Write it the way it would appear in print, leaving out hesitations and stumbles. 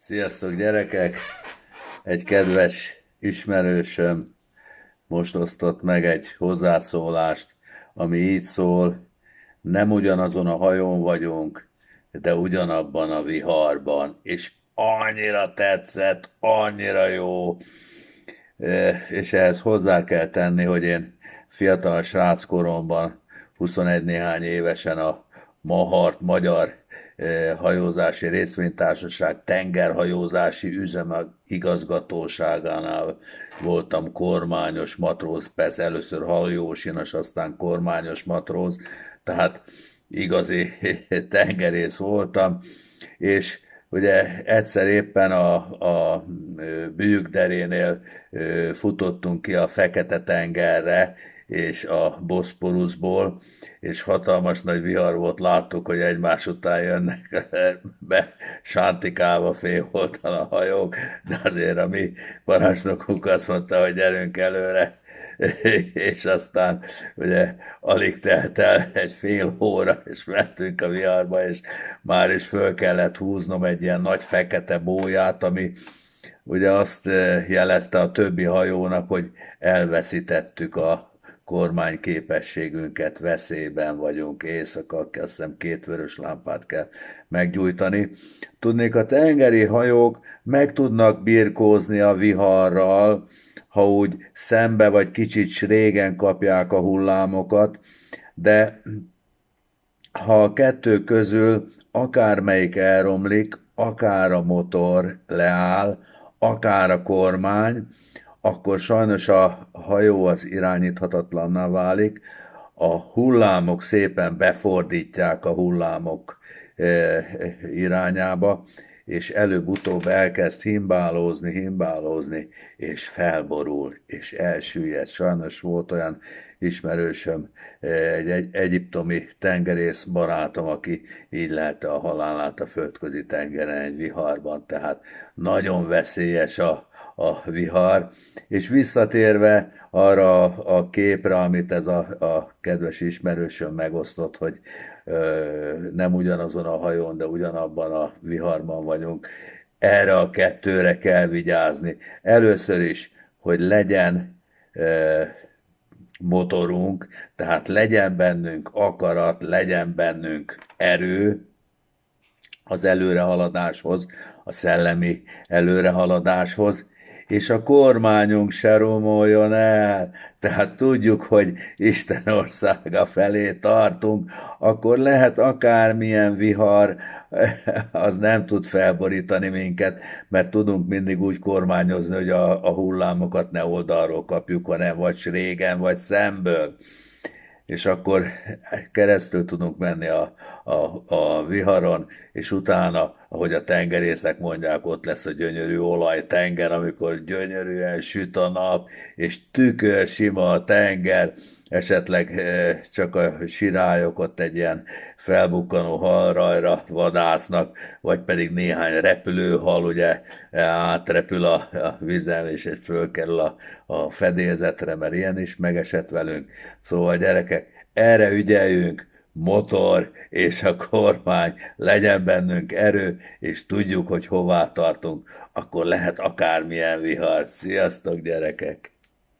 Sziasztok gyerekek! Egy kedves ismerősöm most osztott meg egy hozzászólást, ami így szól: nem ugyanazon a hajón vagyunk, de ugyanabban a viharban. És annyira tetszett, annyira jó. És ehhez hozzá kell tenni, hogy én fiatal srác koromban, 21 néhány évesen a Mahart Magyar Hajózási Részvénytársaság tengerhajózási üzeme igazgatóságánál voltam kormányos matróz, persze először hajósinas, aztán kormányos matróz, tehát igazi tengerész voltam, és ugye egyszer éppen a Bűjükderénél futottunk ki a Fekete-tengerre és a Boszporuszból, és hatalmas nagy vihar volt, láttuk, hogy egymás után jönnek be sántikálva félholtan a hajók, de azért a mi parancsnokunk azt mondta, hogy gyerünk előre, és aztán ugye alig telt el egy fél óra, és mentünk a viharba, és már is föl kellett húznom egy ilyen nagy fekete bóját, ami ugye azt jelezte a többi hajónak, hogy elveszítettük a kormányképességünket, veszélyben vagyunk, éjszaka, azt hiszem 2 vörös lámpát kell meggyújtani. Tudnék, a tengeri hajók meg tudnak birkózni a viharral, ha úgy szembe vagy kicsit régen kapják a hullámokat, de ha a kettő közül akármelyik elromlik, akár a motor leáll, akár a kormány, akkor sajnos a hajó az irányíthatatlanná válik, a hullámok szépen befordítják a hullámok irányába, és előbb-utóbb elkezd himbálózni, és felborul, és elsüllyed. Sajnos volt olyan ismerősöm, egy egyiptomi tengerész barátom, aki így lelte a halálát a földközi tengeren egy viharban, tehát nagyon veszélyes a vihar. És visszatérve arra a képre, amit ez a kedves ismerősöm megosztott, hogy nem ugyanazon a hajón, de ugyanabban a viharban vagyunk, erre a kettőre kell vigyázni. Először is, hogy legyen motorunk, tehát legyen bennünk akarat, legyen bennünk erő az előrehaladáshoz, a szellemi előrehaladáshoz, és a kormányunk se romoljon el, tehát tudjuk, hogy Isten országa felé tartunk, akkor lehet akármilyen vihar, az nem tud felborítani minket, mert tudunk mindig úgy kormányozni, hogy a hullámokat ne oldalról kapjuk, hanem vagy régen, vagy szemből, és akkor keresztül tudunk menni a viharon, és utána, ahogy a tengerészek mondják, ott lesz a gyönyörű olajtenger, amikor gyönyörűen süt a nap, és tükör sima a tenger, esetleg csak a sirályok ott egy ilyen felbukkanó halrajra vadásznak, vagy pedig néhány repülőhal ugye átrepül a vízen, és fölkerül a fedélzetre, mert ilyen is megesett velünk. Szóval gyerekek, erre ügyeljünk, motor és a kormány, legyen bennünk erő, és tudjuk, hogy hová tartunk, akkor lehet akármilyen vihar. Sziasztok, gyerekek!